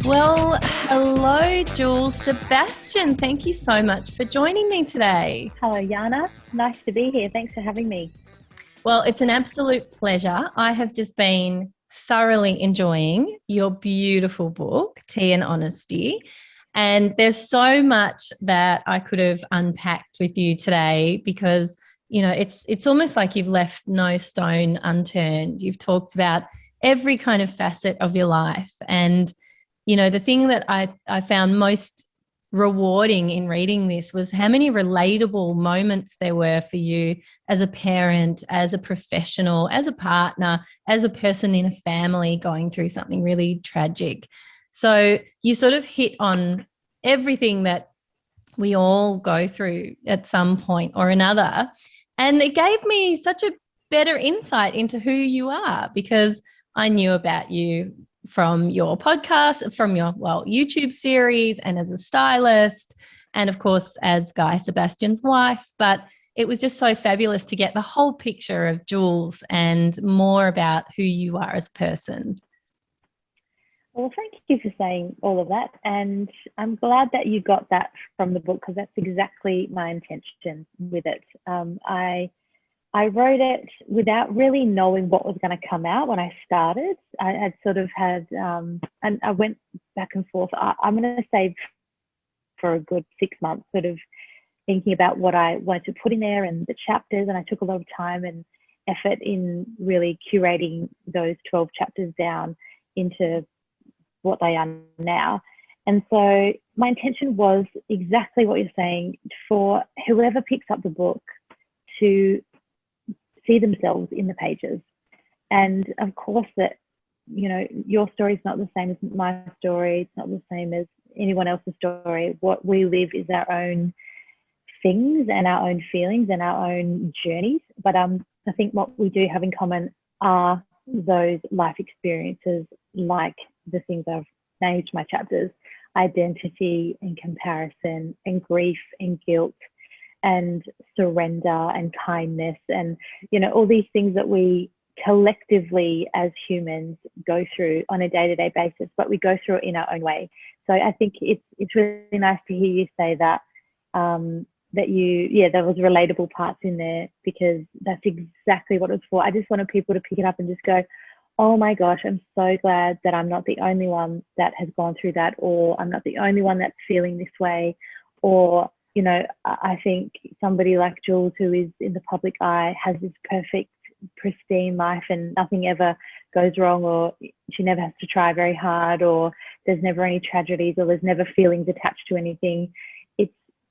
Well, hello, Jules Sebastian. Thank you so much for joining me today. Hello, Yana. Nice to be here. Thanks for having me. Well, it's an absolute pleasure. I have just been thoroughly enjoying your beautiful book, Tea and Honesty. And there's so much that I could have unpacked with you today because, you know, it's almost like you've left no stone unturned. You've talked about every kind of facet of your life. And, you know, the thing that I found most rewarding in reading this was how many relatable moments there were for you as a parent, as a professional, as a partner, as a person in a family going through something really tragic. So you sort of hit on everything that we all go through at some point or another. And it gave me such a better insight into who you are because I knew about you from your podcast, from your, YouTube series, and as a stylist, and of course, as Guy Sebastian's wife. But it was just so fabulous to get the whole picture of Jules and more about who you are as a person. Well, thank you for saying all of that. And I'm glad that you got that from the book because that's exactly my intention with it. I wrote it without really knowing what was going to come out when I started. I had sort of had, and I went back and forth. I'm going to say for a good 6 months, sort of thinking about what I wanted to put in there and the chapters. And I took a lot of time and effort in really curating those 12 chapters down into what they are now. And so my intention was exactly what you're saying, for whoever picks up the book to see themselves in the pages. And of course that, you know, your story is not the same as my story. It's not the same as anyone else's story. What we live is our own things and our own feelings and our own journeys. But I think what we do have in common are those life experiences, like the things I've named my chapters: identity and comparison and grief and guilt and surrender and kindness, and, you know, all these things that we collectively as humans go through on a day-to-day basis, but we go through it in our own way. So I think it's really nice to hear you say that, there was relatable parts in there, because that's exactly what it was for. I just wanted people to pick it up and just go, oh my gosh, I'm so glad that I'm not the only one that has gone through that, or I'm not the only one that's feeling this way. Or, you know, I think somebody like Jules, who is in the public eye, has this perfect, pristine life and nothing ever goes wrong, or she never has to try very hard, or there's never any tragedies, or there's never feelings attached to anything.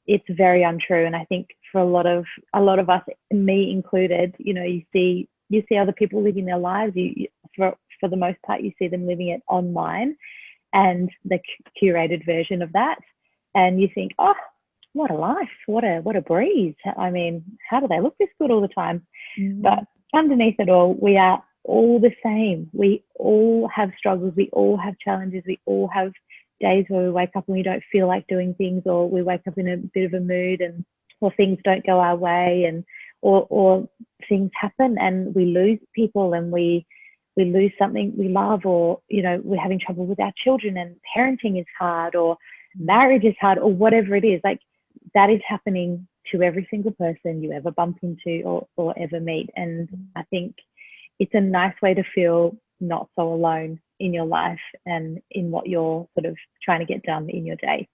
It's very untrue. And I think for a lot of us, me included, you know, you see other people living their lives. For the most part, you see them living it online and the curated version of that, and you think, oh, what a life, what a breeze. I mean, how do they look this good all the time? Mm-hmm. But underneath it all, we are all the same. We all have struggles. We all have challenges. We all have days where we wake up and we don't feel like doing things, or we wake up in a bit of a mood, or things don't go our way, and or things happen and we lose people, and we lose something we love, or, you know, we're having trouble with our children and parenting is hard, or marriage is hard, or whatever it is. Like, that is happening to every single person you ever bump into or ever meet. And I think it's a nice way to feel not so alone in your life and in what you're sort of trying to get done in your day.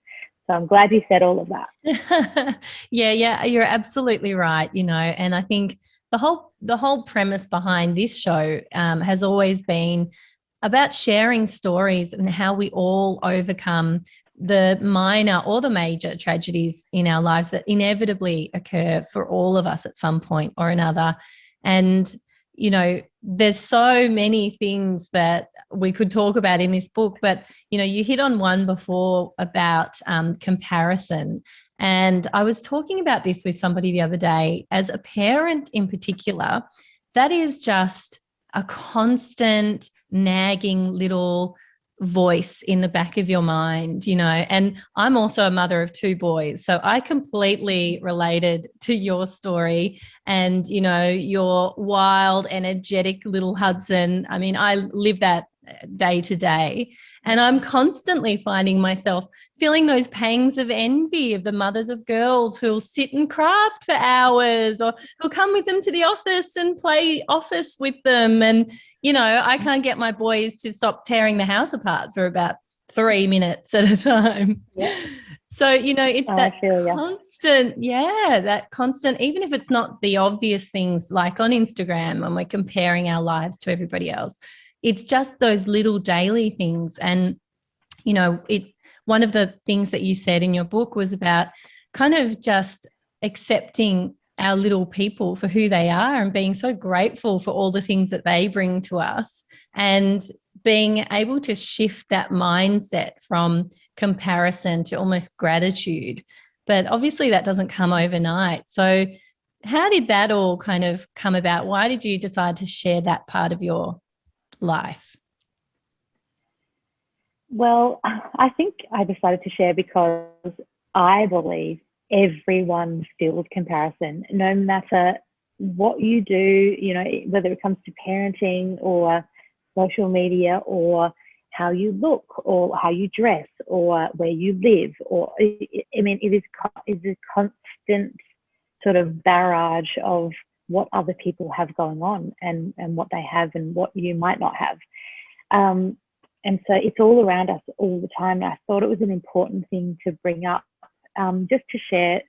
So I'm glad you said all of that. Yeah, you're absolutely right, you know, and I think the whole premise behind this show has always been about sharing stories and how we all overcome the minor or the major tragedies in our lives that inevitably occur for all of us at some point or another. And, you know, there's so many things that we could talk about in this book, but, you know, you hit on one before about comparison. And I was talking about this with somebody the other day. As a parent in particular, that is just a constant nagging little voice in the back of your mind, you know. And I'm also a mother of 2 boys, so I completely related to your story and, you know, your wild, energetic little Hudson. I mean, I live that day to day. And I'm constantly finding myself feeling those pangs of envy of the mothers of girls who'll sit and craft for hours, or who'll come with them to the office and play office with them. And, you know, I can't get my boys to stop tearing the house apart for about 3 minutes at a time. Yeah. So, you know, it's that constant, that constant, even if it's not the obvious things like on Instagram when we're comparing our lives to everybody else, it's just those little daily things. And, you know, one of the things that you said in your book was about kind of just accepting our little people for who they are and being so grateful for all the things that they bring to us, and being able to shift that mindset from comparison to almost gratitude. But obviously that doesn't come overnight. So how did that all kind of come about? Why did you decide to share that part of your life? Well, I think I decided to share because I believe everyone feels comparison, no matter what you do, you know, whether it comes to parenting or social media or how you look or how you dress or where you live, or I mean, it is a constant sort of barrage of what other people have going on and what they have and what you might not have. And so it's all around us all the time. I thought it was an important thing to bring up, just to share.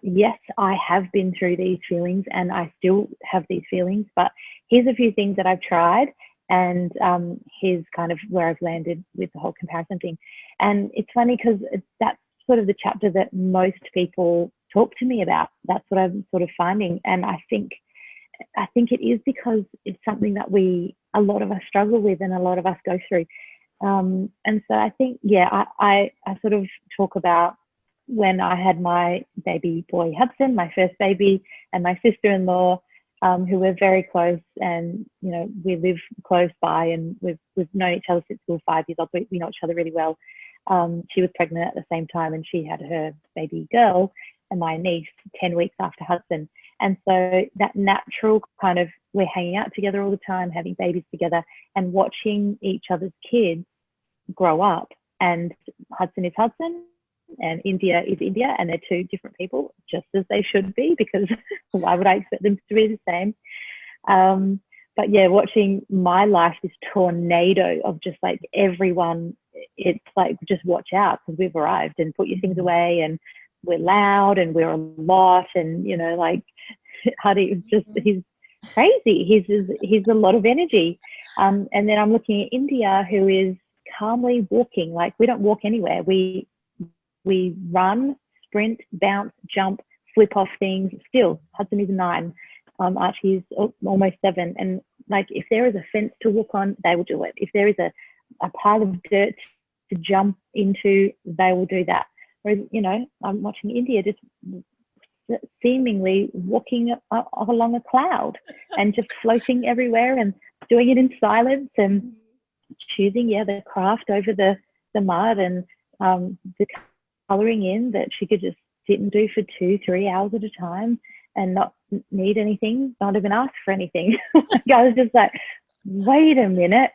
Yes, I have been through these feelings and I still have these feelings, but here's a few things that I've tried, and here's kind of where I've landed with the whole comparison thing. And it's funny because that's sort of the chapter that most people talk to me about. That's what I'm sort of finding. And I think it is because it's something that a lot of us struggle with and a lot of us go through. And so I think, I sort of talk about when I had my baby boy Hudson, my first baby, and my sister-in-law, who were very close, and, you know, we live close by, and we've known each other since we were 5 years old. We know each other really well. She was pregnant at the same time, and she had her baby girl and my niece 10 weeks after Hudson. And so that natural kind of, we're hanging out together all the time, having babies together, and watching each other's kids grow up. And Hudson is Hudson, and India is India, and they're two different people, just as they should be, because why would I expect them to be the same? But yeah, watching my life, this tornado of just like everyone, it's like, just watch out because we've arrived, and put your things away, and we're loud and we're a lot, and, you know, like Huddy, he's crazy. He's a lot of energy. And then I'm looking at India, who is calmly walking. Like, we don't walk anywhere. We run, sprint, bounce, jump, flip off things. Still, Hudson is 9. Archie is almost 7. And like, if there is a fence to walk on, they will do it. If there is a pile of dirt to jump into, they will do that. Whereas, you know, I'm watching India just seemingly walking along a cloud and just floating everywhere and doing it in silence, and choosing, the craft over the mud, and the colouring in that she could just sit and do for 2-3 hours at a time and not need anything, not even ask for anything. I was just like, wait a minute,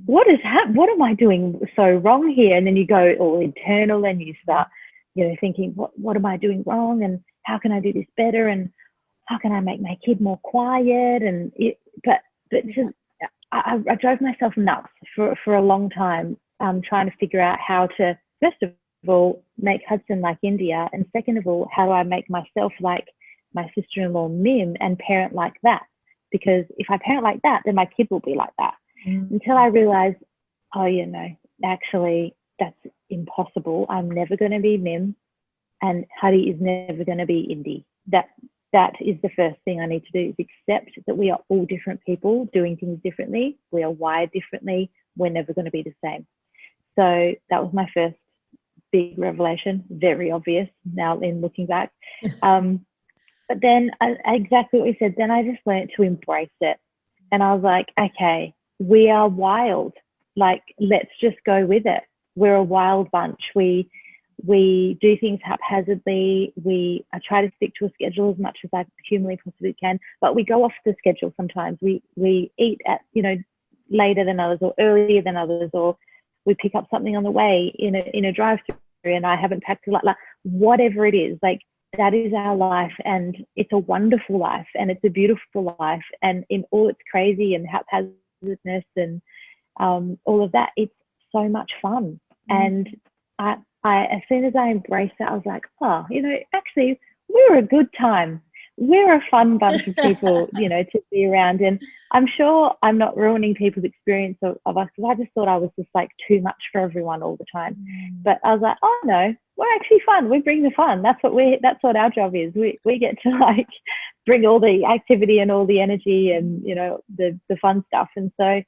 what am I doing so wrong here? And then you go all internal and you start, you know, thinking, what am I doing wrong, and how can I do this better, and how can I make my kid more quiet? And just, I drove myself nuts for a long time, trying to figure out how to, first of all, make Hudson like India, and second of all, how do I make myself like my sister-in-law Mim and parent like that? Because if I parent like that, then my kid will be like that. Until I realized, actually, that's impossible. I'm never going to be Mim, and Huddy is never going to be Indy. That is the first thing I need to do, is accept that we are all different people doing things differently. We are wired differently. We're never going to be the same. So that was my first big revelation, very obvious now in looking back. But then exactly what you said, then I just learned to embrace it. And I was like, okay, we are wild. Like, let's just go with it. We're a wild bunch. We do things haphazardly. I try to stick to a schedule as much as I humanly possibly can, but we go off the schedule sometimes. We eat at, later than others or earlier than others, or we pick up something on the way in a drive-through and I haven't packed a lot, like whatever it is, like that is our life, and it's a wonderful life and it's a beautiful life, and in all its crazy and haphazardness and all of that, it's so much fun. And I as soon as I embraced it, I was like, oh, you know, actually we're a good time. We're a fun bunch of people, you know, to be around. And I'm sure I'm not ruining people's experience of us, because I just thought I was just like too much for everyone all the time. But I was like, oh no, we're actually fun. We bring the fun. That's what our job is. We get to like bring all the activity and all the energy and, you know, the fun stuff. And so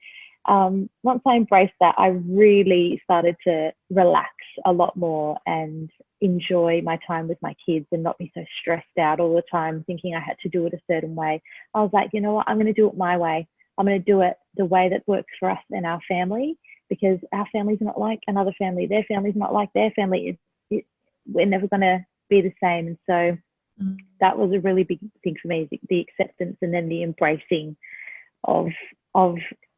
once I embraced that, I really started to relax a lot more and enjoy my time with my kids and not be so stressed out all the time thinking I had to do it a certain way. I was like, you know what, I'm going to do it my way. I'm going to do it the way that works for us and our family, because our family's not like another family. Their family's not like their family. We're never going to be the same. And so that was a really big thing for me, the acceptance and then the embracing of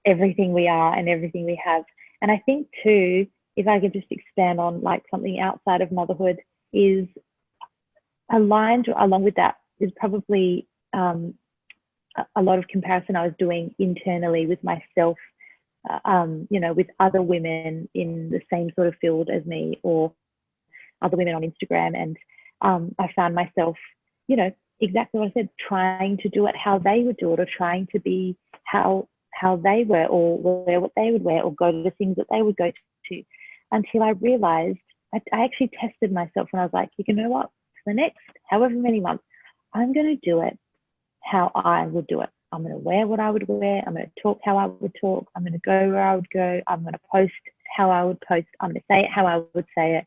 everything we are and everything we have. And I think too, if I could just expand on like something outside of motherhood, is aligned along with that is probably a lot of comparison I was doing internally with myself, you know, with other women in the same sort of field as me or other women on Instagram. And I found myself, you know, exactly what I said, trying to do it how they would do it, or trying to be how they were, or wear what they would wear, or go to the things that they would go to, until I realized, I actually tested myself and I was like, you know what, for the next however many months, I'm going to do it how I would do it. I'm going to wear what I would wear. I'm going to talk how I would talk. I'm going to go where I would go. I'm going to post how I would post. I'm going to say it how I would say it.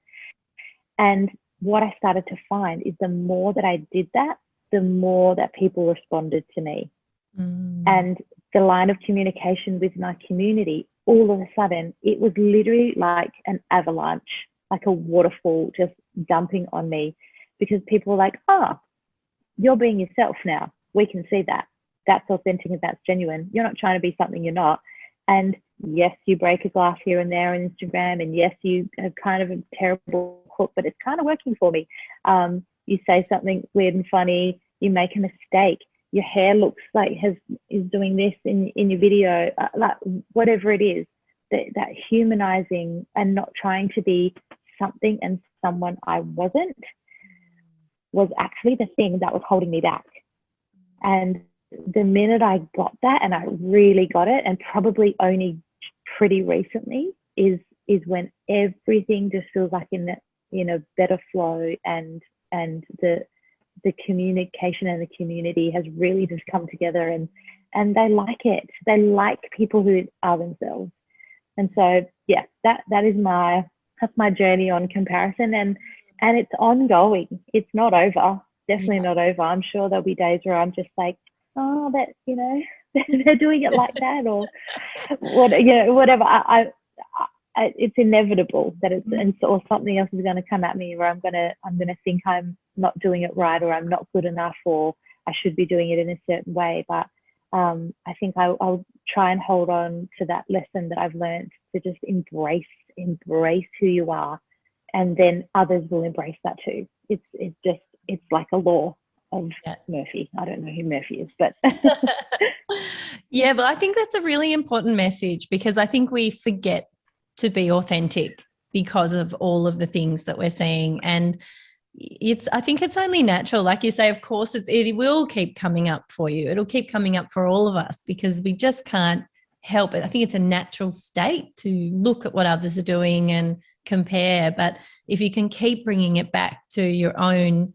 And what I started to find is the more that I did that, the more that people responded to me. And the line of communication with my community, all of a sudden, it was literally like an avalanche, like a waterfall just dumping on me, because people were like, oh, you're being yourself now. We can see that. That's authentic and that's genuine. You're not trying to be something you're not. And yes, you break a glass here and there on Instagram. And yes, you have kind of a terrible hook, but it's kind of working for me. You say something weird and funny. You make a mistake. Your hair looks like is doing this in your video, like whatever it is, that humanizing and not trying to be something and someone I wasn't, was actually the thing that was holding me back. And the minute I got that, and I really got it, and probably only pretty recently, is when everything just feels like in a better flow, and the communication and the community has really just come together, and they like it. They like people who are themselves. And so, yeah, that is that's my journey on comparison, and it's ongoing. It's not over. Definitely not over. I'm sure there'll be days where I'm just like, oh, that, you know, they're doing it like that, or what, you know, whatever. It's inevitable that or something else is going to come at me where I'm going to think I'm not doing it right, or I'm not good enough, or I should be doing it in a certain way. But I think I'll try and hold on to that lesson that I've learned, to just embrace who you are, and then others will embrace that too. It's like a law of Murphy. I don't know who Murphy is, but yeah, but I think that's a really important message, because I think we forget to be authentic because of all of the things that we're seeing. And I think it's only natural. Like you say, of course, it will keep coming up for you. It'll keep coming up for all of us, because we just can't help it. I think it's a natural state to look at what others are doing and compare. But if you can keep bringing it back to your own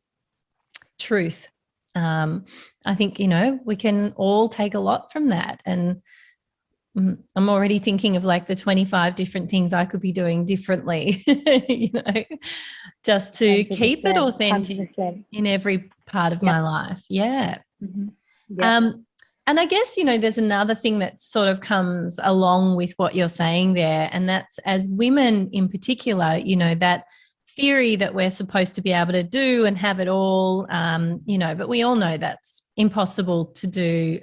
truth, I think, you know, we can all take a lot from that. And I'm already thinking of like the 25 different things I could be doing differently, you know, just to keep it authentic 100%. In every part of my life. Yeah. And I guess, you know, there's another thing that sort of comes along with what you're saying there, and that's, as women in particular, you know, that theory that we're supposed to be able to do and have it all, you know, but we all know that's impossible to do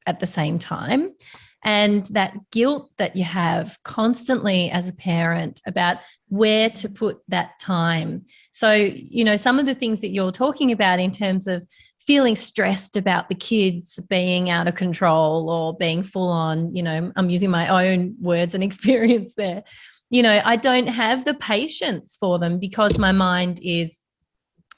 at the same time. and that guilt that you have constantly as a parent about where to put that time. So, you know, some of the things that you're talking about in terms of feeling stressed about the kids being out of control or being full on, you know, I'm using my own words and experience there. You know, I don't have the patience for them because my mind is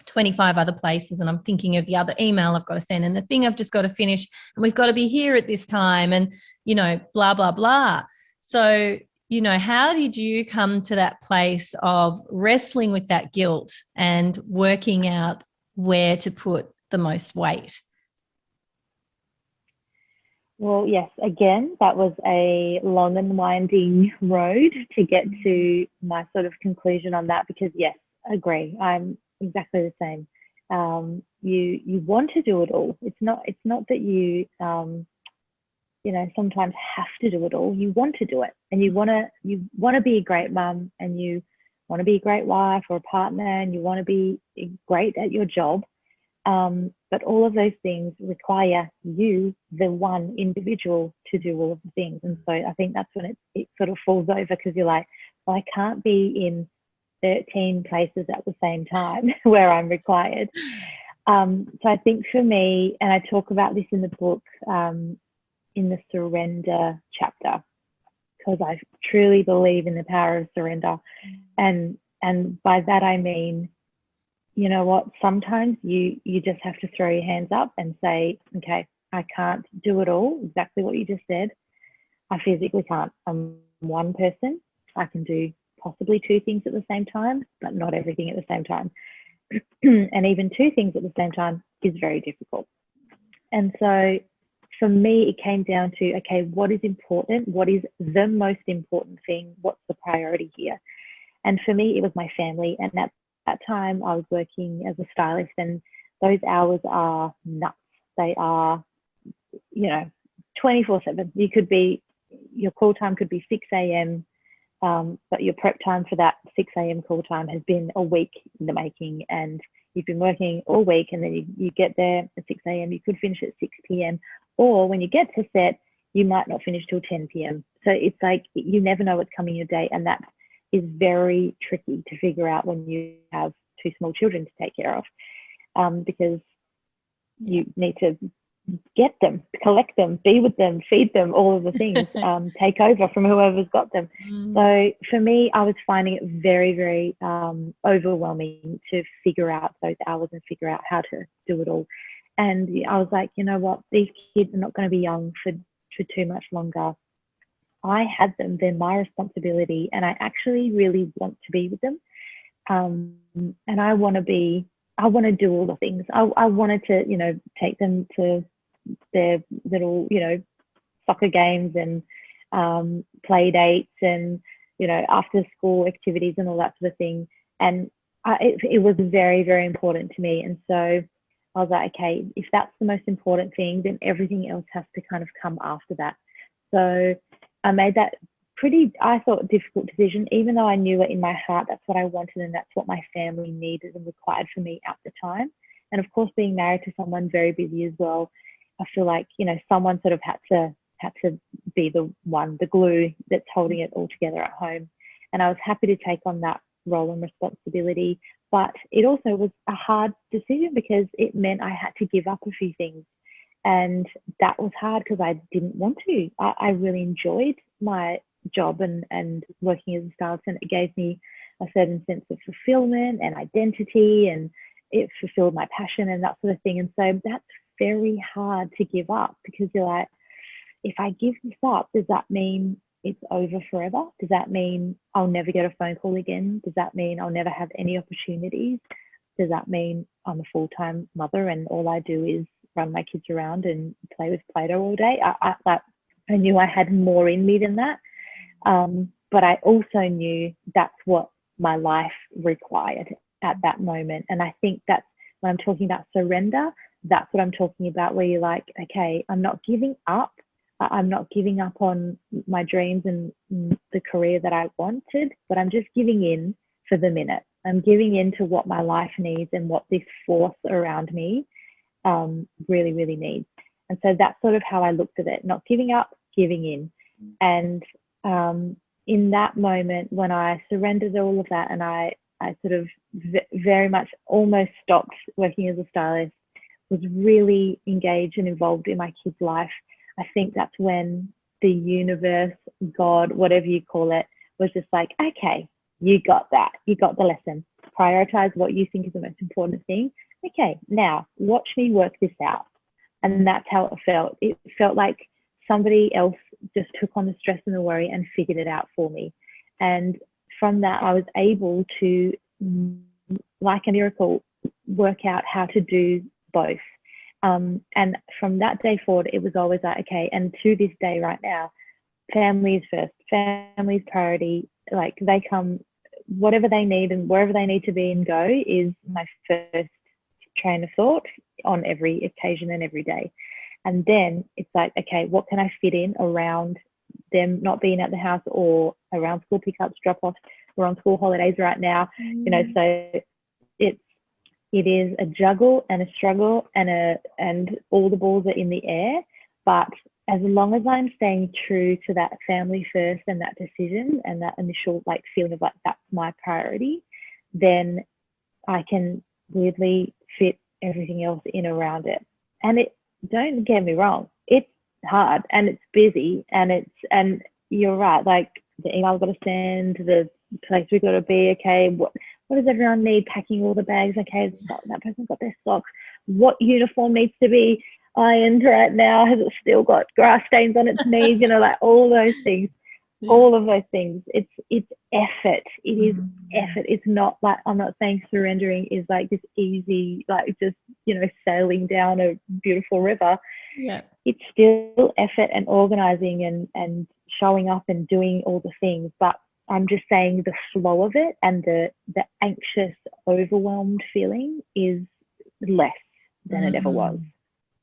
25 other places and I'm thinking of the other email I've got to send and the thing I've just got to finish and we've got to be here at this time and, you know, blah, blah, blah. So, you know, how did you come to that place of wrestling with that guilt and working out where to put the most weight? Well, yes, again, that was a long and winding road to get to my sort of conclusion on that because, yes, agree. I'm exactly the same. You want to do it all. It's not that you you know, sometimes have to do it all. You want to do it, and you want to be a great mum, and you want to be a great wife or a partner, and you want to be great at your job. But all of those things require you, the one individual, to do all of the things. And so I think that's when it sort of falls over because you're like, well, I can't be in 13 places at the same time where I'm required. So I think for me, and I talk about this in the book, in the surrender chapter, because I truly believe in the power of surrender. And by that I mean, you know what, sometimes you just have to throw your hands up and say, okay, I can't do it all, exactly what you just said. I physically can't. I'm one person. I can do possibly two things at the same time, but not everything at the same time. And even two things at the same time is very difficult. And so for me, it came down to, okay, what is important? What is the most important thing? What's the priority here? And for me, it was my family. And at that time, I was working as a stylist, and those hours are nuts. They are, you know, 24/7. You could be, your call time could be 6 a.m., but your prep time for that 6 a.m. call time has been a week in the making, and you've been working all week, and then you get there at 6 a.m. You could finish at 6 p.m. Or when you get to set, you might not finish till 10 p.m. So it's like you never know what's coming your day, and that is very tricky to figure out when you have two small children to take care of, because you need to get them, collect them, be with them, feed them, all of the things, take over from whoever's got them. So for me, I was finding it very, very overwhelming to figure out those hours and figure out how to do it all. And I was like, you know what, these kids are not going to be young for too much longer. I had them, they're my responsibility, and I actually really want to be with them. And I want to do all the things. I wanted to, you know, take them to their little, you know, soccer games and play dates and, you know, after school activities and all that sort of thing. And it was very, very important to me. And so I was like, okay, if that's the most important thing, then everything else has to kind of come after that. So I made that pretty, I thought, difficult decision, even though I knew it in my heart, that's what I wanted and that's what my family needed and required from me at the time. And of course, being married to someone very busy as well, I feel like, you know, someone sort of had to be the one, the glue that's holding it all together at home. And I was happy to take on that role and responsibility. But it also was a hard decision because it meant I had to give up a few things. And that was hard because I didn't want to. I really enjoyed my job and working as a stylist, and it gave me a certain sense of fulfillment and identity, and it fulfilled my passion and that sort of thing. And so that's very hard to give up, because you're like, if I give this up, does that mean it's over forever? Does that mean I'll never get a phone call again? Does that mean I'll never have any opportunities? Does that mean I'm a full-time mother and all I do is run my kids around and play with Play-Doh all day? I knew I had more in me than that. But I also knew that's what my life required at that moment. And I think that's when I'm talking about surrender, that's what I'm talking about, where you're like, okay, I'm not giving up. I'm not giving up on my dreams and the career that I wanted, but I'm just giving in for the minute. I'm giving in to what my life needs and what this force around me really, really needs. And so that's sort of how I looked at it, not giving up, giving in. And in that moment, when I surrendered all of that, and I sort of very much almost stopped working as a stylist, was really engaged and involved in my kid's life, I think that's when the universe, God, whatever you call it, was just like, okay, you got that. You got the lesson. Prioritize what you think is the most important thing. Okay, now watch me work this out. And that's how it felt. It felt like somebody else just took on the stress and the worry and figured it out for me. And from that, I was able to, like a miracle, work out how to do both. And from that day forward, it was always like, okay, and to this day right now, family is first, family's priority. Like, they come, whatever they need and wherever they need to be and go is my first train of thought on every occasion and every day. And then it's like, okay, what can I fit in around them not being at the house, or around school pickups, drop-offs? We're on school holidays right now, you know, so it is a juggle and a struggle, and all the balls are in the air. But as long as I'm staying true to that family first and that decision and that initial like feeling of like that's my priority, then I can weirdly fit everything else in around it. And it, don't get me wrong, it's hard and it's busy, and you're right, like the email I've got to send, the place we've got to be, okay, what does everyone need? Packing all the bags, okay, that person's got their socks. What uniform needs to be ironed right now? Has it still got grass stains on its knees? You know, like all those things. All of those things. It's effort. It is effort. It's not like, I'm not saying surrendering is like this easy, like just, you know, sailing down a beautiful river. Yeah. It's still effort and organizing and showing up and doing all the things. But I'm just saying the flow of it and the anxious, overwhelmed feeling is less than it ever was.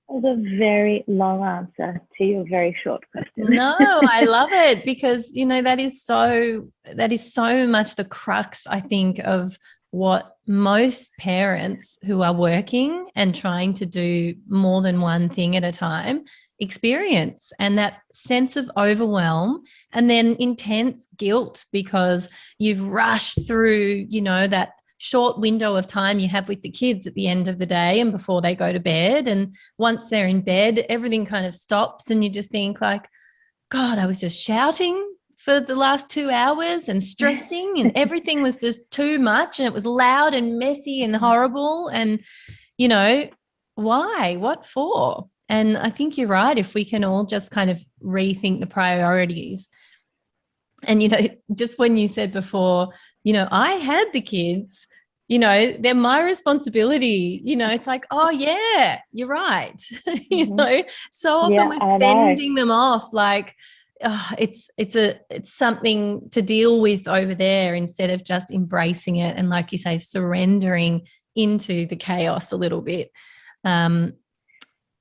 It was a very long answer to your very short question. No, I love it, because, you know, that is so much the crux, I think, of what most parents who are working and trying to do more than one thing at a time experience, and that sense of overwhelm and then intense guilt because you've rushed through, you know, that short window of time you have with the kids at the end of the day and before they go to bed. And once they're in bed, everything kind of stops and you just think like, God, I was just shouting for the last 2 hours and stressing and everything was just too much and it was loud and messy and horrible. And, you know, why? What for? And I think you're right. If we can all just kind of rethink the priorities. And, you know, just when you said before, you know, I had the kids, you know, they're my responsibility. You know, it's like, oh, yeah, you're right. You know, so often we're fending them off like, it's something to deal with over there instead of just embracing it and, like you say, surrendering into the chaos a little bit. And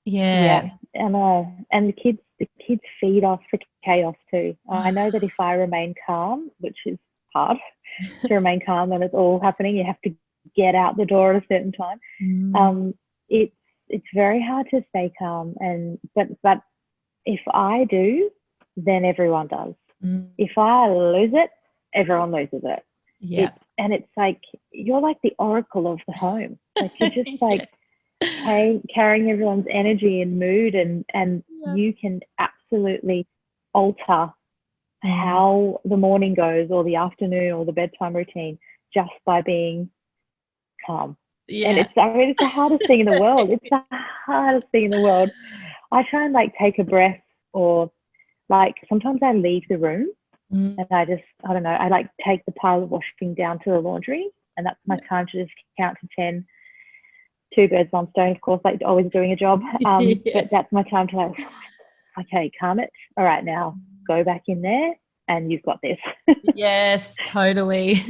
the kids feed off the chaos too. I know that if I remain calm, which is hard to remain calm when it's all happening, you have to get out the door at a certain time. It's very hard to stay calm, but if I do, then everyone does. If I lose it, everyone loses it. And it's like you're like the oracle of the home. Like you're just like carrying everyone's energy and mood, and you can absolutely alter how the morning goes or the afternoon or the bedtime routine just by being calm. And it's the hardest thing in the world. It's the hardest thing in the world. I try and like take a breath, or like sometimes I leave the room and I don't know, I like take the pile of washing down to the laundry, and that's my time to just count to 10. 2 birds, 1 stone, of course, like always doing a job. But that's my time to like, okay, calm it. All right, now go back in there and you've got this. Yes, totally.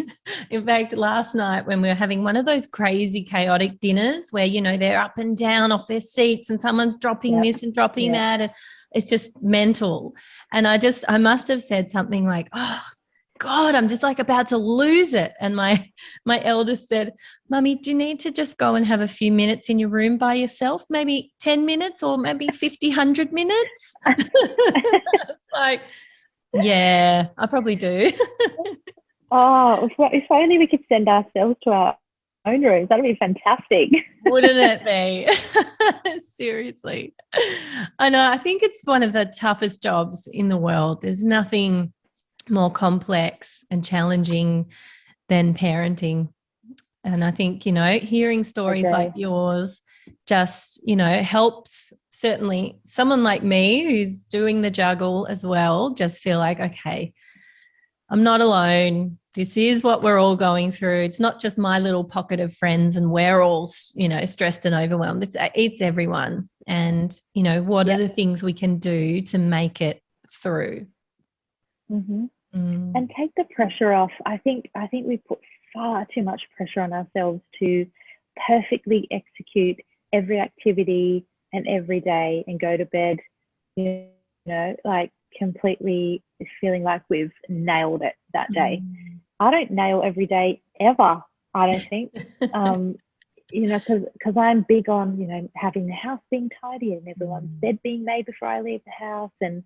In fact, last night when we were having one of those crazy chaotic dinners where, you know, they're up and down off their seats and someone's dropping this and dropping that, and it's just mental. And I must have said something like, oh, God, I'm just like about to lose it. And my eldest said, Mummy, do you need to just go and have a few minutes in your room by yourself? Maybe 10 minutes or maybe 50, 100 minutes? It's like, yeah, I probably do. Oh, if only we could send ourselves to our own rooms. That'd be fantastic. Wouldn't it be? Seriously. I know. I think it's one of the toughest jobs in the world. There's nothing more complex and challenging than parenting. And I think, hearing stories like yours just, helps certainly someone like me who's doing the juggle as well, just feel like, okay, I'm not alone. This is what we're all going through. It's not just my little pocket of friends and we're all, stressed and overwhelmed. It's everyone. And, what are the things we can do to make it through? Mm-hmm. And take the pressure off. I think we put far too much pressure on ourselves to perfectly execute every activity and every day and go to bed, like completely feeling like we've nailed it that day. I don't nail every day ever, I don't think. Because I'm big on, having the house being tidy and everyone's bed being made before I leave the house, and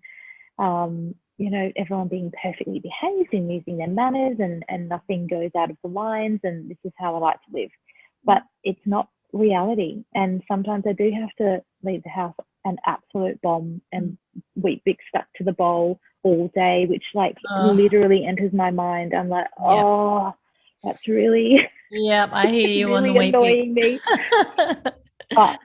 everyone being perfectly behaved and using their manners, and nothing goes out of the lines, and this is how I like to live. But it's not reality. And sometimes I do have to leave the house an absolute bomb and Weet Bix stuck to the bowl all day, which literally enters my mind. I'm like, that's really I hear you really on the annoying me. But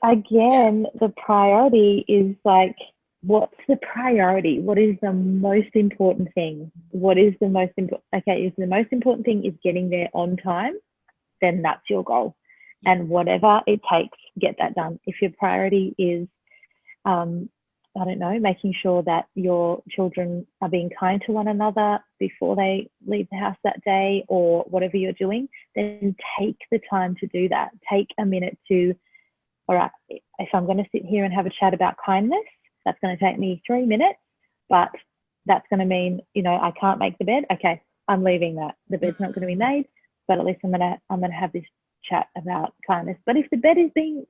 again, the priority is like, what's the priority? What is the most important thing? What is the most important? Okay, if the most important thing is getting there on time, then that's your goal. And whatever it takes, get that done. If your priority is, I don't know, making sure that your children are being kind to one another before they leave the house that day, or whatever you're doing, then take the time to do that. Take a minute to, all right, if I'm going to sit here and have a chat about kindness, that's going to take me 3 minutes, but that's going to mean, I can't make the bed. Okay, I'm leaving that. The bed's not going to be made, but at least I'm going to have this chat about kindness. But if the bed is being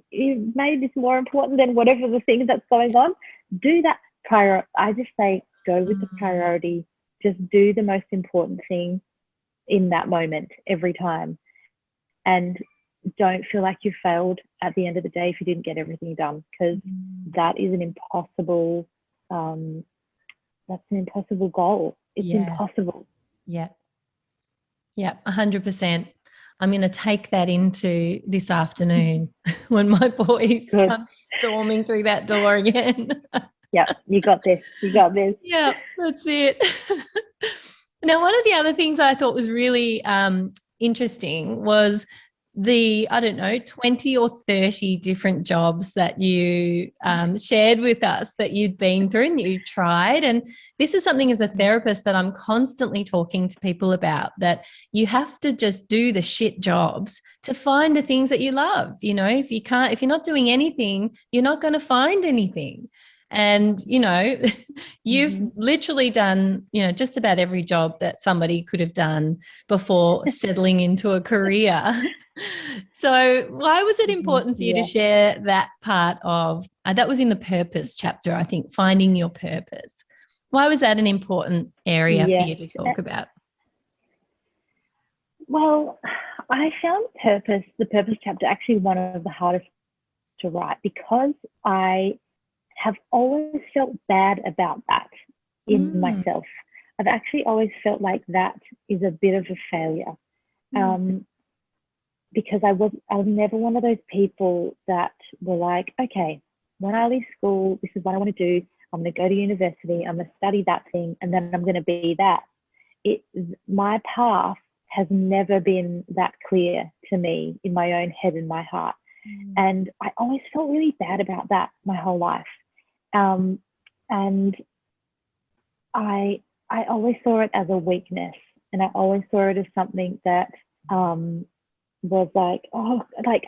made is more important than whatever the thing that's going on, do that I just say, go with the priority. Just do the most important thing in that moment every time. And don't feel like you failed at the end of the day if you didn't get everything done, because that is an impossible goal. It's impossible. 100%. I'm going to take that into this afternoon when my boys come storming through that door again. You got this. Yeah, that's it. Now, one of the other things I thought was really interesting was the, 20 or 30 different jobs that you shared with us that you'd been through and you tried. And this is something as a therapist that I'm constantly talking to people about, that you have to just do the shit jobs to find the things that you love. If you're not doing anything, you're not going to find anything. And, you've literally done, just about every job that somebody could have done before settling into a career. So why was it important for you to share that part of, that was in the purpose chapter, I think, finding your purpose. Why was that an important area for you to talk about? Well, I found the purpose chapter, actually one of the hardest to write, because I have always felt bad about that in myself. I've actually always felt like that is a bit of a failure, because I was never one of those people that were like, okay, when I leave school, this is what I want to do. I'm going to go to university. I'm going to study that thing, and then I'm going to be that. My path has never been that clear to me in my own head and my heart. And I always felt really bad about that my whole life. And I always saw it as a weakness, and I always saw it as something that was like,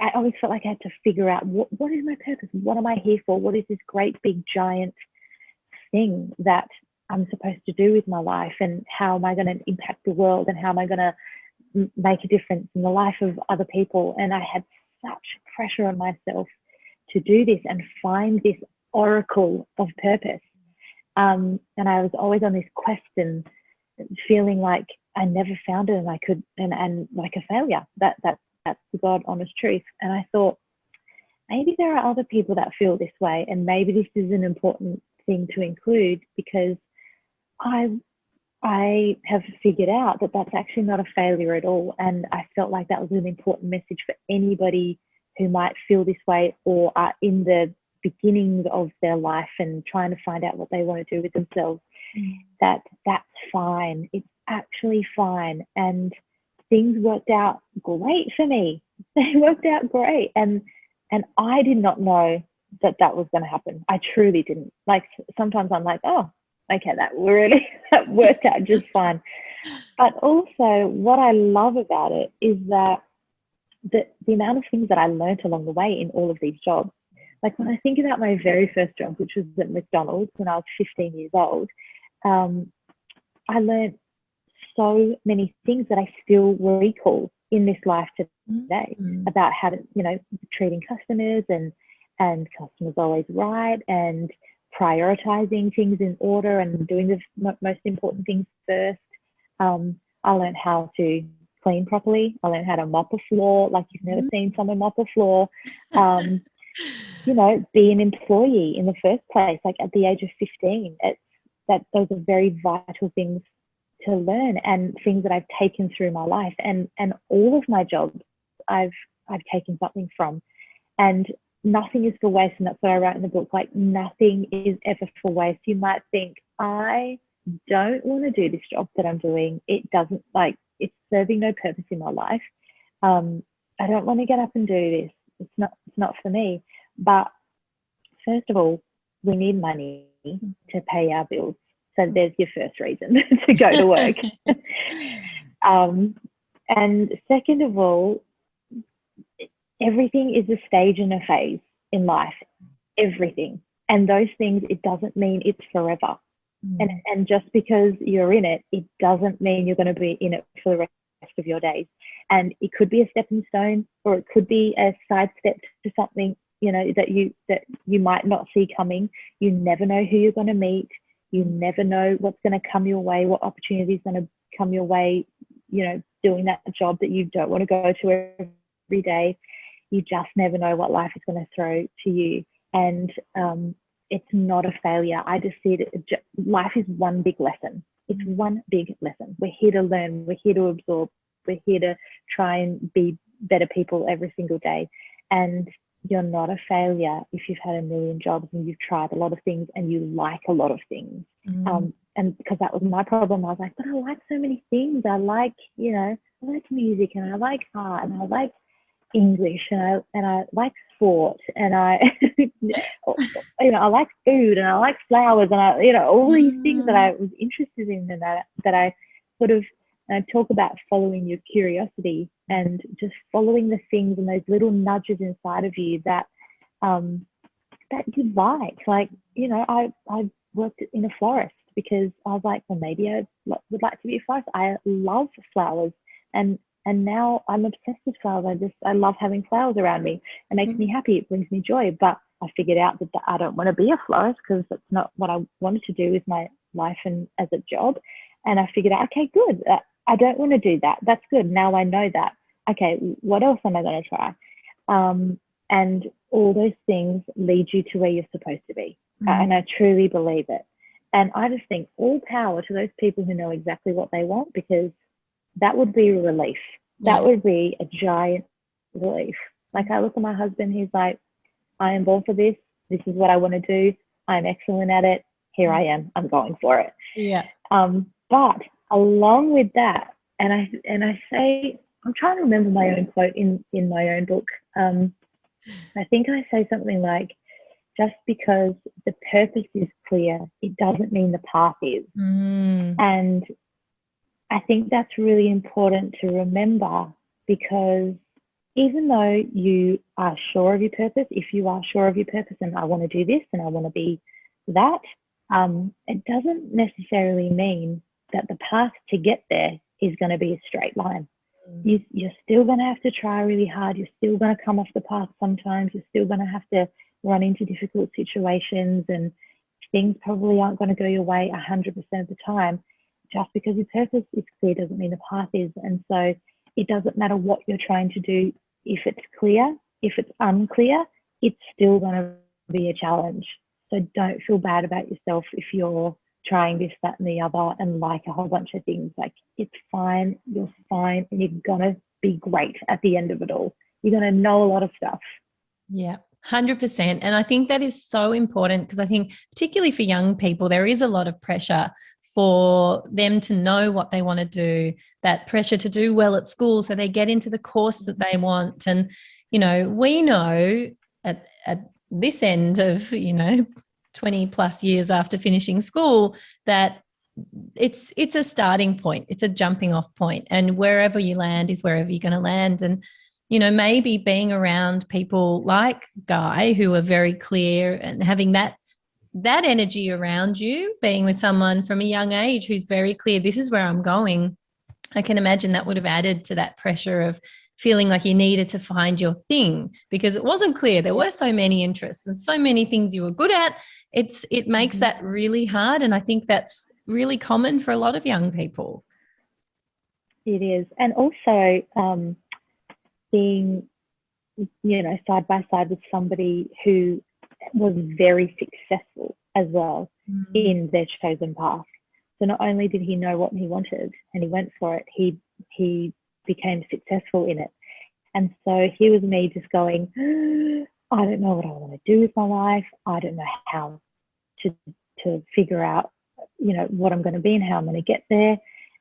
I always felt like I had to figure out what is my purpose? What am I here for? What is this great big giant thing that I'm supposed to do with my life, and how am I going to impact the world, and how am I going to make a difference in the life of other people. And I had such pressure on myself to do this and find this oracle of purpose. And I was always on this quest and feeling like I never found it, and I could, and like a failure. That's the God honest truth. And I thought, maybe there are other people that feel this way, and maybe this is an important thing to include, because I have figured out that that's actually not a failure at all. And I felt like that was an important message for anybody who might feel this way, or are in the beginning of their life and trying to find out what they want to do with themselves. That's fine. It's actually fine. And things worked out great for me. They worked out great. And I did not know that was going to happen. I truly didn't. Like, sometimes I'm like, oh, okay, that worked out just fine. But also, what I love about it is that the amount of things that I learned along the way in all of these jobs. Like, when I think about my very first job, which was at McDonald's when I was 15 years old, I learned so many things that I still recall in this life today about how to, treating customers and customers always right, and prioritizing things in order and doing the most important things first. I learned how to clean properly. I learned how to mop a floor like you've never seen someone mop a floor. Be an employee in the first place, like at the age of 15. Those are very vital things to learn, and things that I've taken through my life, and all of my jobs I've taken something from, and nothing is for waste. And that's what I write in the book. Like, nothing is ever for waste. You might think, I don't want to do this job that I'm doing. It doesn't, like, it's serving no purpose in my life. I don't want to get up and do this. It's not for me. But first of all, we need money to pay our bills. So there's your first reason to go to work. And second of all, everything is a stage and a phase in life. Everything. And those things, it doesn't mean it's forever. And just because you're in it, it doesn't mean you're going to be in it for the rest of your days. And it could be a stepping stone, or it could be a side step to something, that you might not see coming. You never know who you're going to meet. You never know what's going to come your way, what opportunity is going to come your way, doing that job that you don't want to go to every day. You just never know what life is going to throw to you. And it's not a failure. I just see it. Life is one big lesson. It's one big lesson. We're here to learn. We're here to absorb. We're here to try and be better people every single day. And you're not a failure if you've had a million jobs and you've tried a lot of things and you like a lot of things. And because that was my problem, I was like, but I like so many things. I like, I like music, and I like art, and I like English, and I like sport, and I I like food, and I like flowers, and all these things that I was interested in, and that I sort of talk about following your curiosity and just following the things and those little nudges inside of you that you like. Like, I worked in a florist because I was like, well, maybe I would like to be a florist. I love flowers, and now I'm obsessed with flowers. I love having flowers around me. It makes me happy. It brings me joy. But I figured out that I don't want to be a florist, because that's not what I wanted to do with my life and as a job. And I figured out, okay, good. I don't want to do that. That's good. Now I know that. Okay, what else am I going to try? And all those things lead you to where you're supposed to be. And I truly believe it. And I just think all power to those people who know exactly what they want, because that would be a relief. That would be a giant relief. Like, I look at my husband, he's like, I am born for this. This is what I want to do. I'm excellent at it. Here I am. I'm going for it. Yeah. But along with that, and I say, I'm trying to remember my own quote in my own book. I think I say something like, just because the purpose is clear, it doesn't mean the path is. And I think that's really important to remember, because even though you are sure of your purpose, if you are sure of your purpose and I want to do this and I want to be that, it doesn't necessarily mean that the path to get there is going to be a straight line. You're still going to have to try really hard. You're still going to come off the path sometimes. You're still going to have to run into difficult situations, and things probably aren't going to go your way 100% of the time. Just because your purpose is clear doesn't mean the path is. And so it doesn't matter what you're trying to do. If it's clear, if it's unclear, it's still going to be a challenge. So don't feel bad about yourself if you're trying this, that, and the other, and like a whole bunch of things. Like, it's fine, you're fine, and you're gonna be great at the end of it all. You're gonna know a lot of stuff. Yeah, 100%. And I think that is so important, because I think particularly for young people, there is a lot of pressure for them to know what they want to do, that pressure to do well at school so they get into the course that they want. And, you know, we know at this end of, 20 plus years after finishing school, that it's a starting point, it's a jumping off point, and wherever you land is wherever you're going to land. And maybe being around people like Guy, who are very clear, and having that energy around you, being with someone from a young age who's very clear, this is where I'm going, I can imagine that would have added to that pressure of feeling like you needed to find your thing, because it wasn't clear. There were so many interests and so many things you were good at. It makes that really hard. And I think that's really common for a lot of young people. It is. And also being, side by side with somebody who was very successful as well in their chosen path. So not only did he know what he wanted and he went for it, he became successful in it. And so here was me just going, I don't know what I want to do with my life. I don't know how to figure out, what I'm going to be and how I'm going to get there.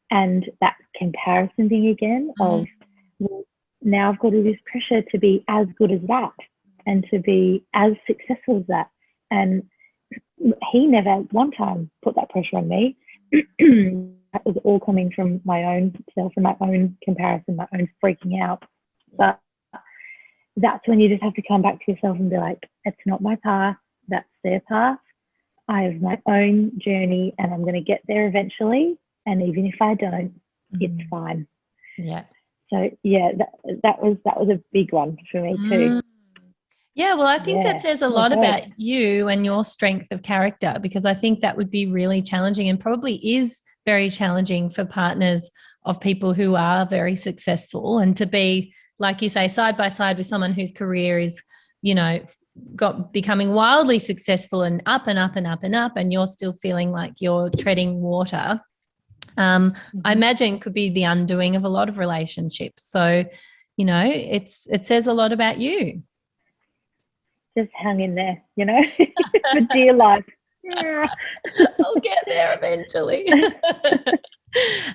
And that comparison thing again of, well, now I've got all this pressure to be as good as that and to be as successful as that. And he never one time put that pressure on me. That was all coming from my own self and my own comparison, my own freaking out. But that's when you just have to come back to yourself and be like, it's not my path, that's their path. I have my own journey and I'm going to get there eventually. And even if I don't, it's fine. Yeah. So yeah, that was a big one for me too. Yeah, well, I think that says a lot about you and your strength of character, because I think that would be really challenging, and probably is very challenging for partners of people who are very successful, and to be, like you say, side by side with someone whose career is, becoming wildly successful and up and up and up and up, and you're still feeling like you're treading water. I imagine could be the undoing of a lot of relationships. So, it says a lot about you. Just hang in there, for dear life. I'll get there eventually.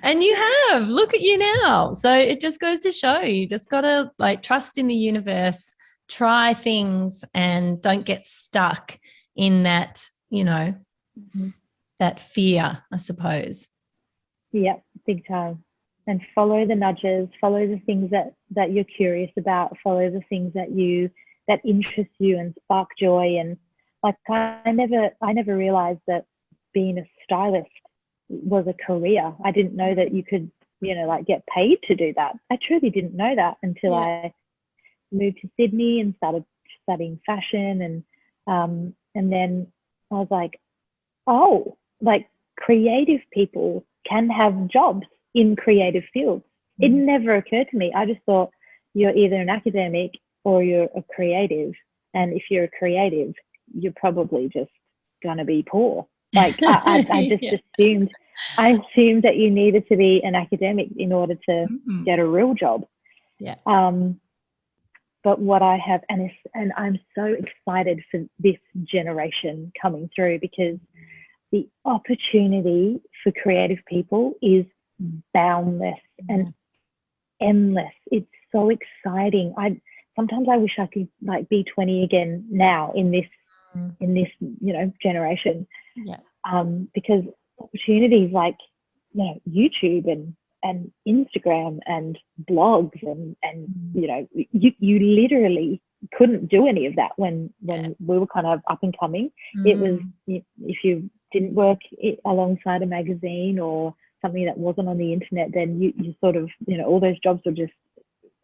And you have. Look at you now. So it just goes to show you just got to trust in the universe, try things, and don't get stuck in that, that fear, I suppose. Yeah, big time. And follow the nudges, follow the things that you're curious about, follow the things that interest you and spark joy. And I never realized that being a stylist was a career. I didn't know that you could, get paid to do that. I truly didn't know that until I moved to Sydney and started studying fashion. And then I was like, oh, creative people can have jobs in creative fields. It never occurred to me. I just thought you're either an academic or you're a creative. And if you're a creative, you're probably just going to be poor. I just assumed that you needed to be an academic in order to get a real job. Yeah. But what I have, and I'm so excited for this generation coming through, because the opportunity for creative people is boundless and endless. It's so exciting. Sometimes I wish I could be 20 again now in this generation. Yeah. Because opportunities like YouTube and Instagram and blogs and you literally couldn't do any of that when we were kind of up and coming. It was, if you didn't work alongside a magazine or something that wasn't on the internet, then you sort of, all those jobs were just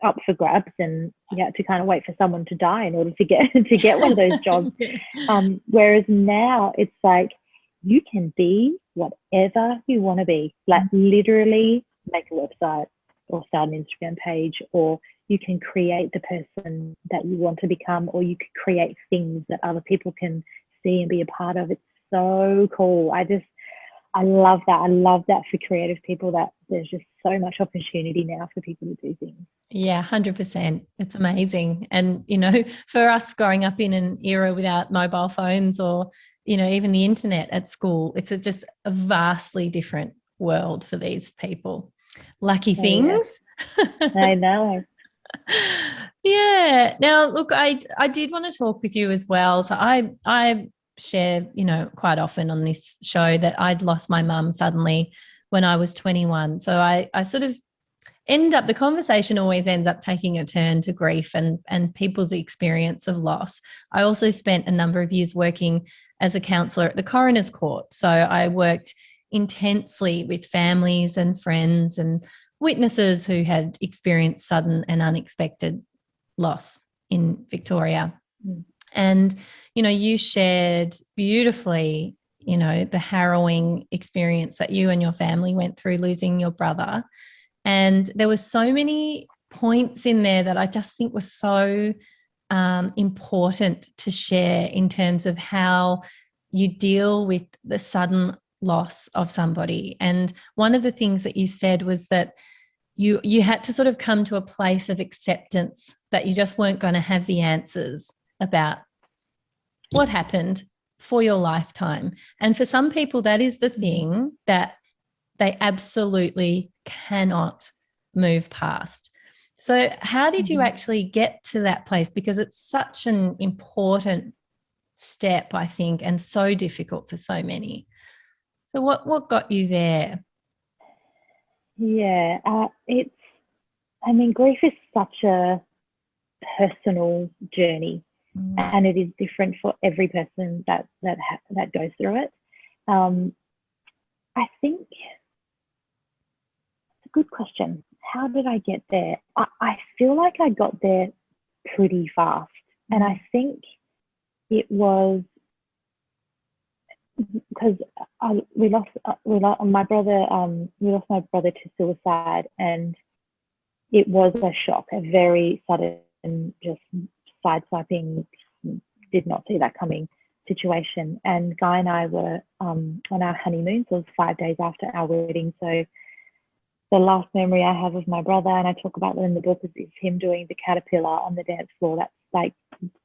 up for grabs, and you had to kind of wait for someone to die in order to get one of those jobs. Whereas now it's like you can be whatever you want to be, like literally make a website or start an Instagram page, or you can create the person that you want to become, or you could create things that other people can see and be a part of. It's so cool. I love that. I love that for creative people, that there's just so much opportunity now for people to do things. Yeah, 100%. It's amazing. And, for us growing up in an era without mobile phones or, even the internet at school, it's just a vastly different world for these people. Lucky things. Yeah. I know. Yeah. Now, look, I did want to talk with you as well. So I share, quite often on this show that I'd lost my mum suddenly when I was 21. So I sort of the conversation always ends up taking a turn to grief and people's experience of loss. I also spent a number of years working as a counsellor at the coroner's court. So I worked intensely with families and friends and witnesses who had experienced sudden and unexpected loss in Victoria. And, you shared beautifully, the harrowing experience that you and your family went through losing your brother. And there were so many points in there that I just think were so important to share in terms of how you deal with the sudden loss of somebody. And one of the things that you said was that you had to sort of come to a place of acceptance that you just weren't going to have the answers about what happened for your lifetime. And for some people, that is the thing that they absolutely cannot move past. So how did you actually get to that place? Because it's such an important step, I think, and so difficult for so many. So what got you there? Yeah, grief is such a personal journey, and it is different for every person that goes through it. I think it's a good question. How did I get there? I feel like I got there pretty fast, and I think it was because we lost my brother. We lost my brother to suicide, and it was a shock, a very sudden, just sideswiping, did not see that coming situation. And Guy and I were on our honeymoon, so it was 5 days after our wedding. So the last memory I have of my brother, and I talk about that in the book, is him doing the caterpillar on the dance floor. That's like,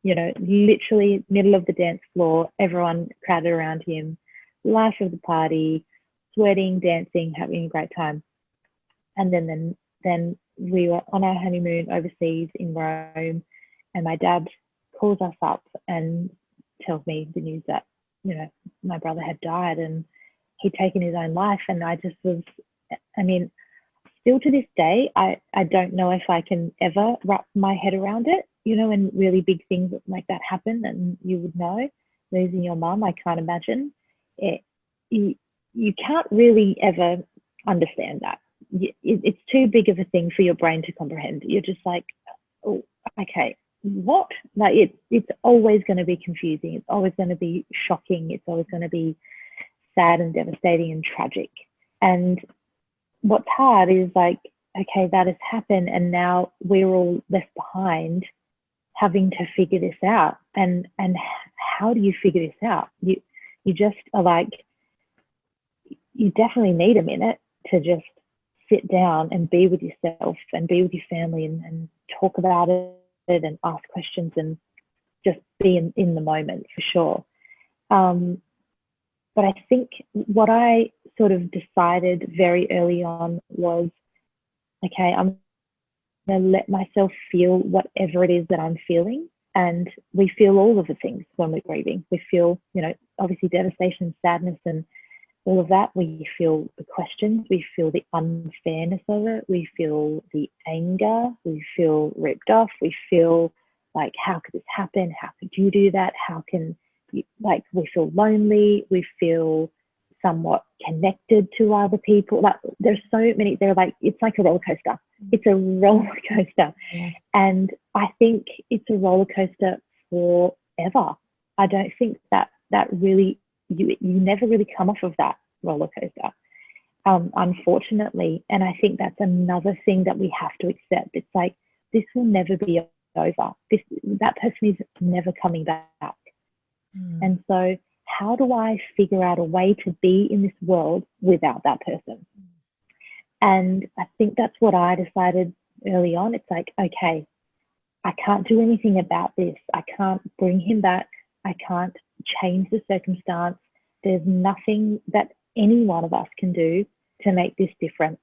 literally middle of the dance floor, everyone crowded around him, life of the party, sweating, dancing, having a great time. And then we were on our honeymoon overseas in Rome, and my dad calls us up and tells me the news that, my brother had died and he'd taken his own life. And I just was, still to this day, I don't know if I can ever wrap my head around it, when really big things like that happen, and you would know, losing your mum, I can't imagine it. You can't really ever understand that. It's too big of a thing for your brain to comprehend. You're just like, oh, okay, what? Like it's always going to be confusing. It's always going to be shocking. It's always going to be sad and devastating and tragic. And what's hard is like, okay, that has happened, and now we're all left behind having to figure this out. And how do you figure this out? You just are like, you definitely need a minute to just sit down and be with yourself and be with your family and talk about it and ask questions and just be in the moment, for sure. But I think what I sort of decided very early on was, okay, I'm going to let myself feel whatever it is that I'm feeling. And we feel all of the things when we're grieving. We feel, obviously devastation, sadness, and all of that. We feel the questions, we feel the unfairness of it, we feel the anger, we feel ripped off, we feel like, how could this happen? How could you do that? How can like we feel lonely, we feel somewhat connected to other people. Like there's so many, they're like, it's like a roller coaster. It's a roller coaster. Yeah. And I think it's a roller coaster forever. I don't think that really, you never really come off of that roller coaster, unfortunately. And I think that's another thing that we have to accept. It's like, this will never be over. That person is never coming back. And so how do I figure out a way to be in this world without that person? And I think that's what I decided early on. It's like, okay, I can't do anything about this. I can't bring him back. I can't change the circumstance. There's nothing that any one of us can do to make this different.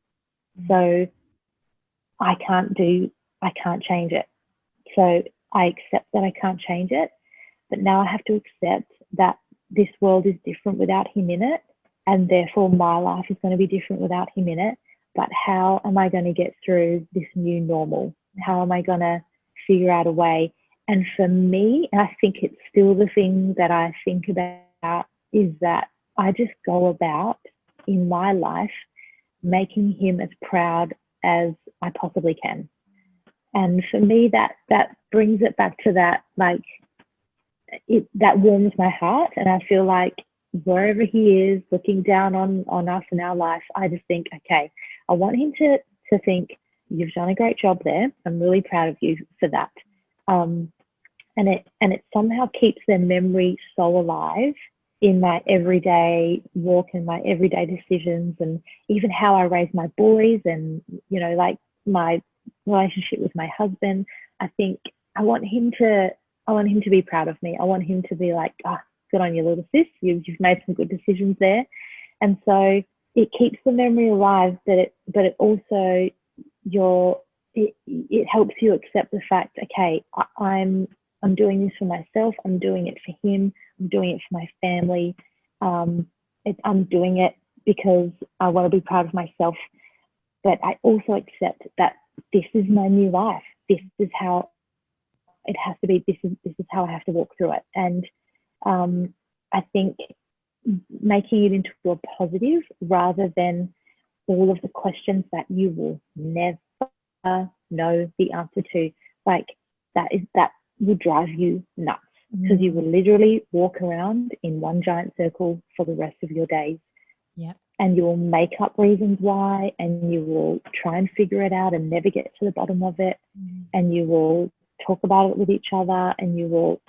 So I can't change it. So I accept that I can't change it, but now I have to accept that this world is different without him in it, and therefore my life is going to be different without him in it. But how am I going to get through this new normal? How am I going to figure out a way? And for me, and I think it's still the thing that I think about, is that I just go about in my life making him as proud as I possibly can. And for me, that brings it back to that, like, that warms my heart. And I feel like wherever he is looking down on us in our life, I just think, okay, I want him to think, you've done a great job there. I'm really proud of you for that. And it somehow keeps their memory so alive in my everyday walk and my everyday decisions, and even how I raise my boys, and, you know, like my relationship with my husband. I think I want him to be proud of me. I want him to be like, good on you, little sis. You've made some good decisions there. And so it keeps the memory alive, but it also, it helps you accept the fact, okay, I'm doing this for myself. I'm doing it for him. I'm doing it for my family. I'm doing it because I want to be proud of myself. But I also accept that this is my new life. This is how it has to be. This is how I have to walk through it. And I think making it into a positive, rather than all of the questions that you will never know the answer to, like that will drive you nuts, because you will literally walk around in one giant circle for the rest of your days. Yeah. And you will make up reasons why, and you will try and figure it out and never get to the bottom of it. And you will talk about it with each other, and you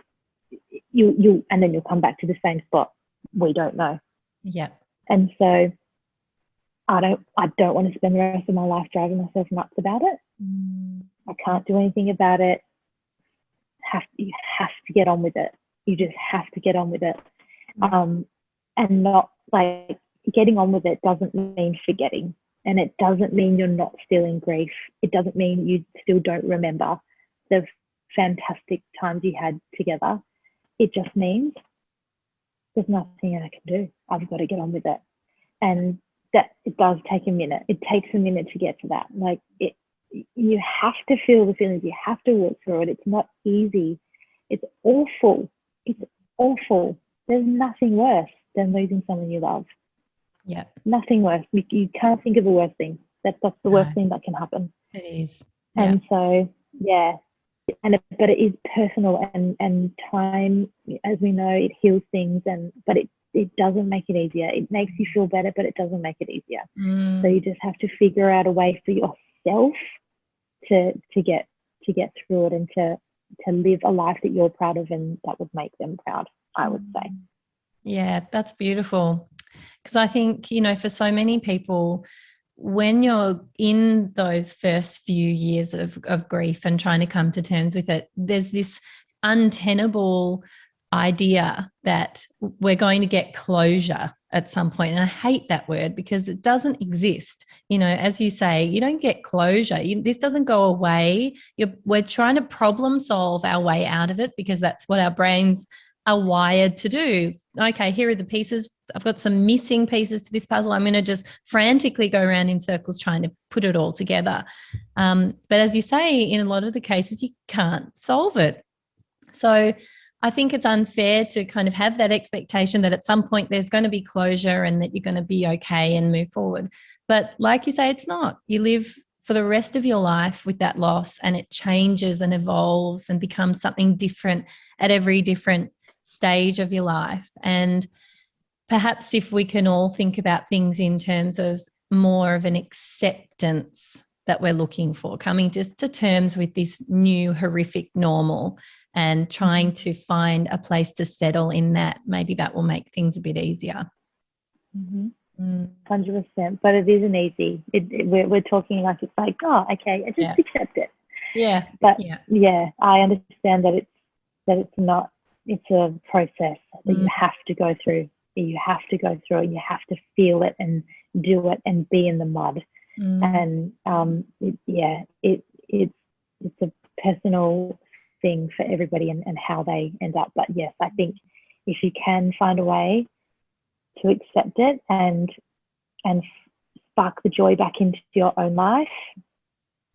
and then you'll come back to the same spot. We don't know. Yeah. And so I don't want to spend the rest of my life driving myself nuts about it. I can't do anything about it. You have to get on with it. You just have to get on with it. And not, like, getting on with it doesn't mean forgetting, and it doesn't mean you're not still in grief. It doesn't mean you still don't remember the fantastic times you had together. It just means there's nothing I can do. I've got to get on with it. And that it does take a minute. It takes a minute to get to that. Like, you have to feel the feelings. You have to walk through it. It's not easy. It's awful. It's awful. There's nothing worse than losing someone you love. Yeah. Nothing worse. You can't think of a worse thing. That's the worst thing that can happen. It is. Yeah. And so, yeah. But it is personal, and time, as we know, it heals things, but it doesn't make it easier. It makes you feel better, but it doesn't make it easier. So you just have to figure out a way for yourself to get through it, and to live a life that you're proud of and that would make them proud, I would say. Yeah, that's beautiful. Because I think, for so many people, when you're in those first few years of grief and trying to come to terms with it, there's this untenable idea that we're going to get closure at some point. And I hate that word, because it doesn't exist. As you say, you don't get closure. This doesn't go away. We're trying to problem solve our way out of it, because that's what our brains are wired to do. Okay, here are the pieces. I've got some missing pieces to this puzzle. I'm going to just frantically go around in circles trying to put it all together. But as you say, in a lot of the cases, you can't solve it. So I think it's unfair to kind of have that expectation that at some point there's going to be closure and that you're going to be okay and move forward. But like you say, it's not. You live for the rest of your life with that loss, and it changes and evolves and becomes something different at every different stage of your life. And perhaps if we can all think about things in terms of more of an acceptance that we're looking for, coming just to terms with this new horrific normal and trying to find a place to settle in that, maybe that will make things a bit easier. 100%, but it isn't easy. We're talking like it's like, oh, okay, I just accept it. Yeah, but I understand that it's not. It's a process that you have to go through. You have to go through it. You have to feel it and do it and be in the mud. And it's a personal thing for everybody and how they end up. But yes, I think if you can find a way to accept it and spark the joy back into your own life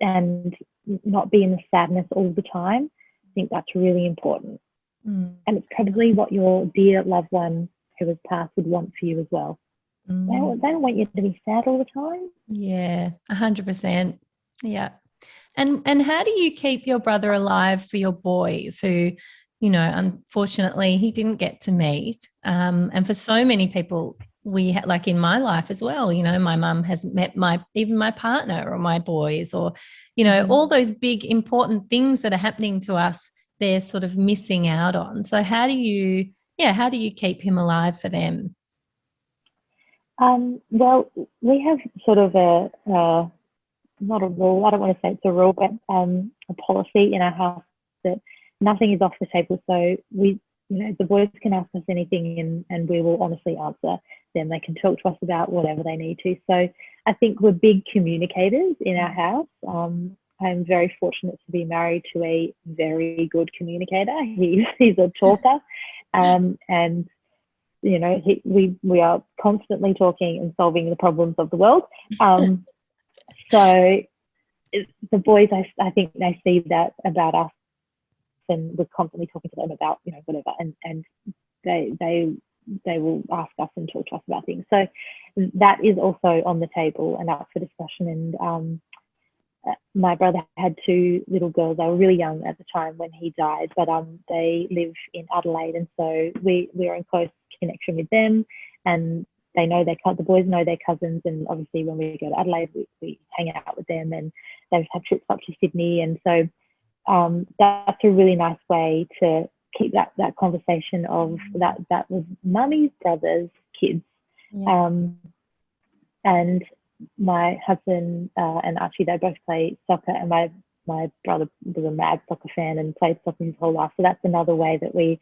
and not be in the sadness all the time, I think that's really important. And it's probably what your dear loved one who has passed would want for you as well. They don't want you to be sad all the time. Yeah, 100%. Yeah. And how do you keep your brother alive for your boys who, you know, unfortunately he didn't get to meet? And for so many people, like in my life as well, you know, my mum hasn't met even my partner or my boys, or, you know, all those big important things that are happening to us, they're sort of missing out on. So how do you keep him alive for them? Well, we have sort of not a rule, I don't want to say it's a rule, but a policy in our house that nothing is off the table. So we, you know, the boys can ask us anything and we will honestly answer them. They can talk to us about whatever they need to. So I think we're big communicators in our house. I'm very fortunate to be married to a very good communicator. He's a talker, and you know, we are constantly talking and solving the problems of the world. So the boys, I think they see that about us, and we're constantly talking to them about, you know, whatever, and they will ask us and talk to us about things. So that is also on the table and up for discussion. And my brother had two little girls. They were really young at the time when he died, but they live in Adelaide, and so we're in close connection with them, and they know the boys know their cousins, and obviously when we go to Adelaide, we hang out with them, and they've had trips up to Sydney, and so that's a really nice way to keep that conversation of that was mummy's brother's kids. And my husband and Archie, they both play soccer, and my brother was a mad soccer fan and played soccer his whole life. So that's another way that we,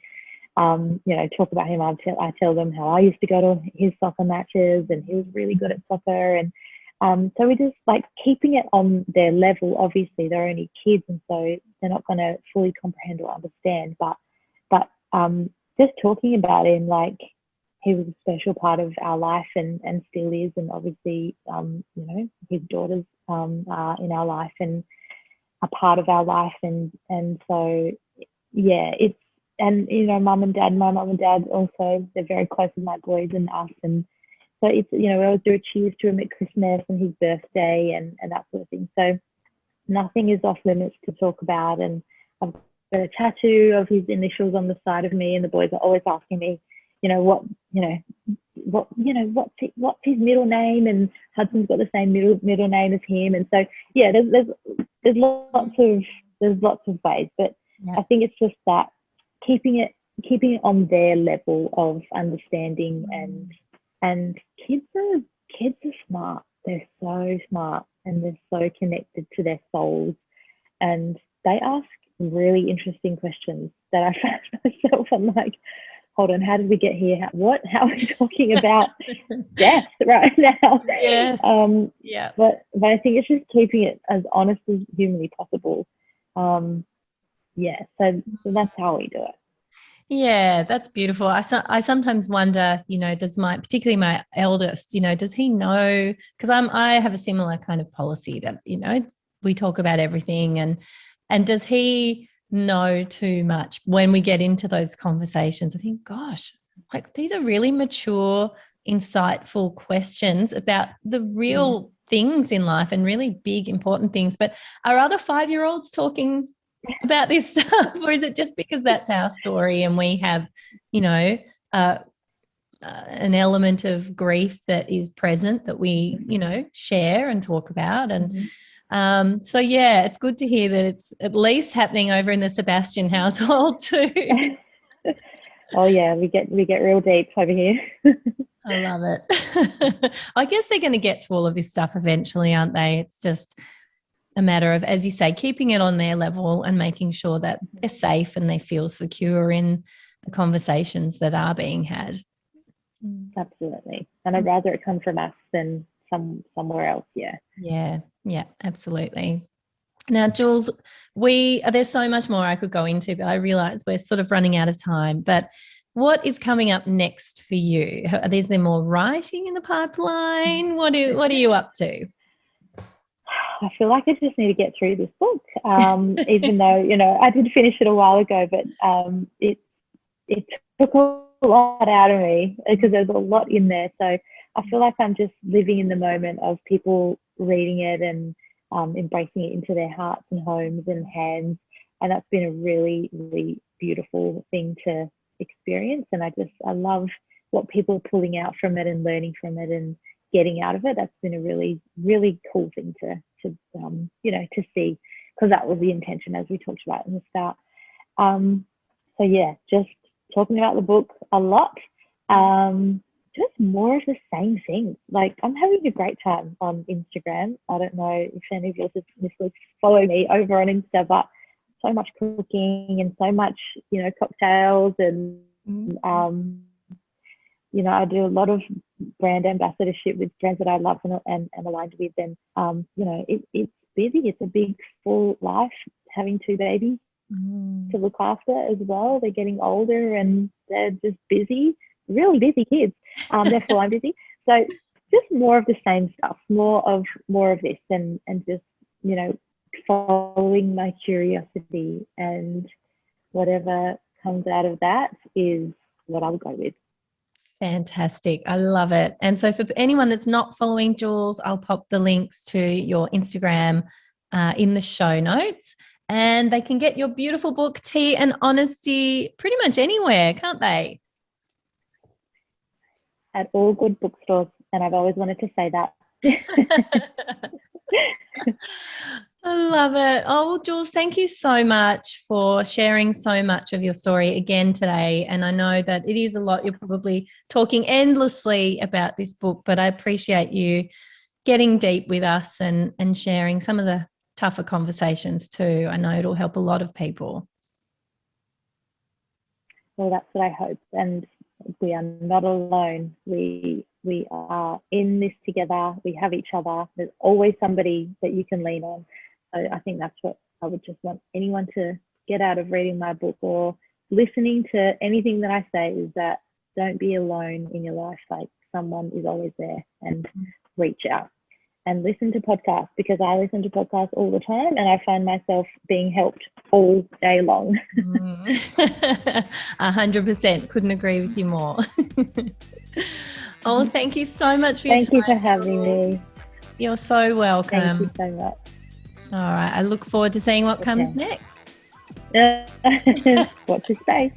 you know, talk about him. I tell them how I used to go to his soccer matches, and he was really good at soccer. And so we just like keeping it on their level. Obviously, they're only kids, and so they're not going to fully comprehend or understand. But just talking about him, like, he was a special part of our life and still is. And obviously, you know, his daughters are in our life and a part of our life. And so, yeah, it's, and, you know, my mum and dad also, they're very close with my boys and us. And so it's, you know, we always do a cheers to him at Christmas and his birthday and that sort of thing. So nothing is off limits to talk about. And I've got a tattoo of his initials on the side of me, and the boys are always asking me, what's his middle name, and Hudson's got the same middle name as him. And so, yeah, there's lots of ways, but I think it's just that keeping it on their level of understanding. And kids are smart. They're so smart, and they're so connected to their souls, and they ask really interesting questions that I found myself, I'm like, hold on, how did we get here? How are we talking about death right now? Yes. Yeah. But I think it's just keeping it as honest as humanly possible. Yeah. So that's how we do it. Yeah, that's beautiful. I sometimes wonder, particularly my eldest, does he know? Because I have a similar kind of policy that, we talk about everything, and does he know too much when we get into those conversations. I think, gosh, like these are really mature, insightful questions about the real things in life and really big, important things. But are other 5-year-olds talking about this stuff, or is it just because that's our story and we have, you know, an element of grief that is present that we, you know, share and talk about? And so, yeah, it's good to hear that it's at least happening over in the Sebastian household too. Oh yeah, we get real deep over here. I love it. I guess they're going to get to all of this stuff eventually, aren't they? It's just a matter of, as you say, keeping it on their level and making sure that they're safe and they feel secure in the conversations that are being had. Absolutely. And I'd rather it come from us than somewhere else. Yeah, absolutely. Now, Jules, there's so much more I could go into, but I realise we're sort of running out of time. But what is coming up next for you? Is there more writing in the pipeline? What are you up to? I feel like I just need to get through this book, even though, you know, I did finish it a while ago, but it took a lot out of me because there's a lot in there. So I feel like I'm just living in the moment of people reading it and embracing it into their hearts and homes and hands. And that's been a really, really beautiful thing to experience. And I love what people are pulling out from it and learning from it and getting out of it. That's been a really, really cool thing to you know, to see, because that was the intention, as we talked about in the start. So yeah, just talking about the book a lot. Just more of the same thing. Like, I'm having a great time on Instagram. I don't know if any of your listeners follow me over on Insta, but so much cooking and so much, you know, cocktails and you know, I do a lot of brand ambassadorship with brands that I love and aligned with. And you know, it's busy. It's a big, full life, having 2 babies to look after as well. They're getting older and they're just busy, really busy kids. Therefore, I'm busy. So just more of the same stuff, more of this, and just, you know, following my curiosity, and whatever comes out of that is what I'll go with. Fantastic. I love it. And so for anyone that's not following Jules, I'll pop the links to your Instagram in the show notes, and they can get your beautiful book, Tea and Honesty, pretty much anywhere, can't they? At all good bookstores. And I've always wanted to say that. I love it. Oh, well, Jules, thank you so much for sharing so much of your story again today. And I know that it is a lot. You're probably talking endlessly about this book, but I appreciate you getting deep with us and sharing some of the tougher conversations too. I know it'll help a lot of people. Well, that's what I hope. And we are not alone. We are in this together. We have each other. There's always somebody that you can lean on. So I think that's what I would just want anyone to get out of reading my book or listening to anything that I say, is that don't be alone in your life. Like, someone is always there, and reach out and listen to podcasts, because I listen to podcasts all the time and I find myself being helped all day long. 100%. Couldn't agree with you more. Oh, thank you so much for your time. Thank you for having me. You're so welcome. Thank you so much. All right. I look forward to seeing what comes next. Watch your space.